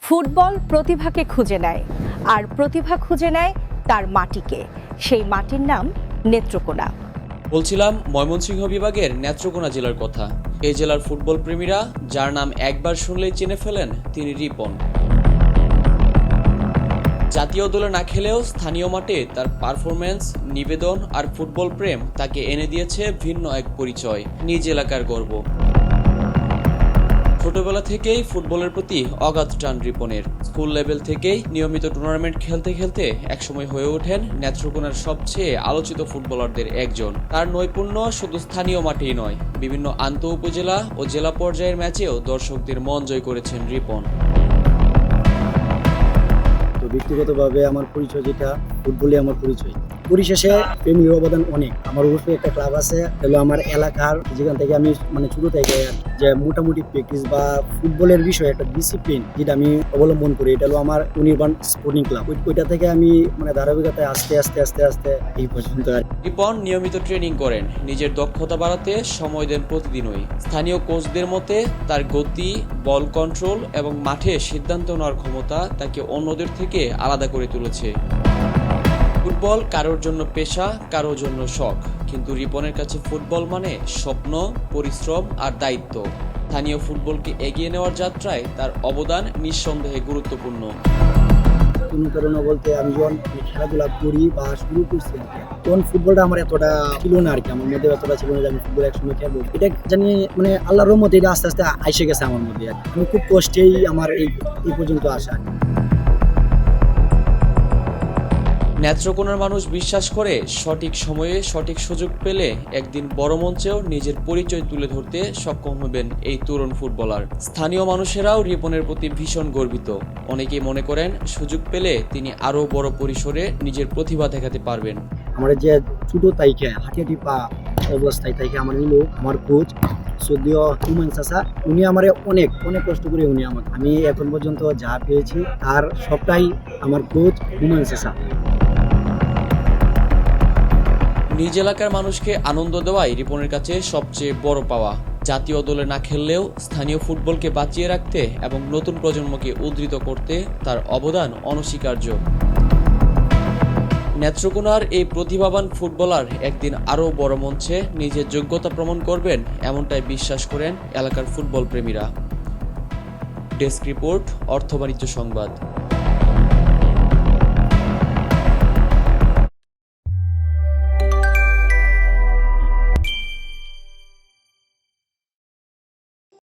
Football প্রতিভাকে খুঁজে নেয়, আর প্রতিভা খুঁজে নেয় তার মাটিকে। সেই মাটির নাম নেত্রকোনা। বলছিলাম ময়মনসিংহ বিভাগের নেত্রকোনা জেলার কথা। এই জেলার ফুটবল প্রেমীরা যার নাম একবার শুনলেই চিনে ফেলেন, তিনি রিপন। জাতীয় দলে না খেলেও স্থানীয় মাঠে তার পারফরম্যান্স, নিবেদন আর ফুটবল প্রেম তাকে এনে দিয়েছে ভিন্ন এক পরিচয়, নিজ এলাকার গর্ব। ছোটবেলা থেকেই ফুটবলের প্রতি অগাধ টান রিপনের। স্কুল লেভেল থেকেই নিয়মিত টুর্নামেন্ট খেলতে খেলতে একসময় হয়ে ওঠেন নেত্রকোনার সবচেয়ে আলোচিত ফুটবলারদের একজন। তার নৈপুণ্য শুধু স্থানীয় মাঠেই নয়, বিভিন্ন আন্তঃ উপজেলা ও জেলা পর্যায়ের ম্যাচেও দর্শকদের মন জয় করেছেন রিপন। তো ব্যক্তিগতভাবে আমার পরিচয় যেটা, ফুটবলে আমার পরিচয়। পরিশেষে ফ্যামিলির অবদান অনেক। আমার অবশ্যই একটা ক্লাব আছে, তাহলে আমার এলাকার, যেখান থেকে আমি ছোট থেকে যে মোটামুটি প্র্যাকটিস বা ফুটবলের বিষয়ে একটা ডিসিপ্লিন যেটা আমি অবলম্বন করি, এটা হলো আমার অনির্বাণ স্পোর্টিং ক্লাব। ওইটা থেকে আমি ধারাবাহিকতায় আস্তে আস্তে এই পর্যন্ত। রিপন নিয়মিত ট্রেনিং করেন, নিজের দক্ষতা বাড়াতে সময় দেন প্রতিদিনই। স্থানীয় কোচদের মতে তার গতি, বল কন্ট্রোল এবং মাঠে সিদ্ধান্ত নেওয়ার ক্ষমতা তাকে অন্যদের থেকে আলাদা করে তুলেছে। ফুটবল কারোর জন্য পেশা, কারোর জন্য শখ, কিন্তু রিপনের কাছে ফুটবল মানে স্বপ্ন, পরিশ্রম আর দায়িত্ব। স্থানীয় ফুটবলকে এগিয়ে নেওয়ার যাত্রায় তার অবদান নিঃসন্দেহে গুরুত্বপূর্ণ। অনুপ্রেরণা বলতে আমি যখন খেলাধুলা করি বা শুরু করছি তখন ফুটবলটা আমার এতটা ছিল না আর কি, আমার মধ্যে এতটা ছিল না যে আমি ফুটবল একসঙ্গে খেলবো। এটা জানি আল্লাহর রহমতে এটা আস্তে আস্তে আইসে গেছে আমার মধ্যে। আর আমি খুব কষ্টেই আমার এই পর্যন্ত আসা। নেত্রকোনার মানুষ বিশ্বাস করে সঠিক সময়ে সঠিক সুযোগ পেলে একদিন বড় মঞ্চেও নিজের পরিচয় তুলে ধরতে সক্ষম হবেন এই তরুণ ফুটবলার। স্থানীয় মানুষেরাও রিপনের প্রতি ভীষণ গর্বিত। অনেকেই মনে করেন সুযোগ পেলে তিনি আরও বড় পরিসরে নিজের প্রতিভা দেখাতে পারবেন। আমার যে ছোট তাইকে হাঁটিয়াটি পা অবস্থায় তাইকে আমার আমার কোচ সদ্যীয় হুমায়ুন চাচা, উনি আমার অনেক কষ্ট করে আমি এখন পর্যন্ত যা পেয়েছি তার সবটাই আমার কোচ হুমায়ুন চাচা। নিজ এলাকার মানুষকে আনন্দ দেওয়াই রিপনের কাছে সবচেয়ে বড় পাওয়া। জাতীয় দলে না খেললেও স্থানীয় ফুটবলকে বাঁচিয়ে রাখতে এবং নতুন প্রজন্মকে উদ্ধৃত করতে তার অবদান অনস্বীকার্য। নেত্রকোনার এই প্রতিভাবান ফুটবলার একদিন আরও বড় মঞ্চে নিজের যোগ্যতা প্রমাণ করবেন, এমনটাই বিশ্বাস করেন এলাকার ফুটবল প্রেমীরা। ডেস্ক রিপোর্ট, অর্থ বাণিজ্য সংবাদ।